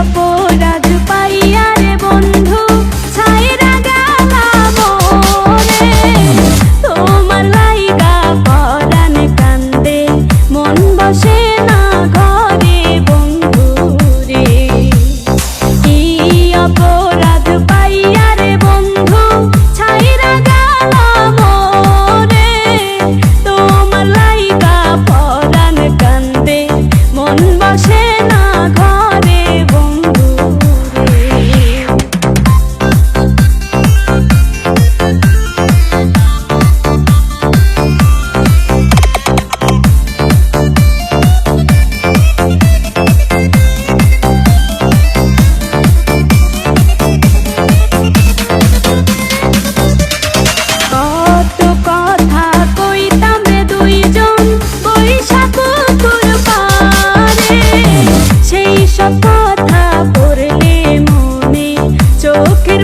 অপরাধ পাইয়া রে বন্ধু ছাইরা গেলাম মোরে, তোমার লাইগা পরাণ কান্দে মন বসে না ঘরে বন্ধু রে। কি অপরাধ পাইয়া রে বন্ধু ছাইরা গেলাম মোরে, তোমার লাইগা পরাণ কান্দে মন বসে না ঘরে বন্ধু রে। কত কথা কইতাম রে দুইজন বৈশা পুকুর পাড়ে, সেই সব কথা পড়লে মনে চোখের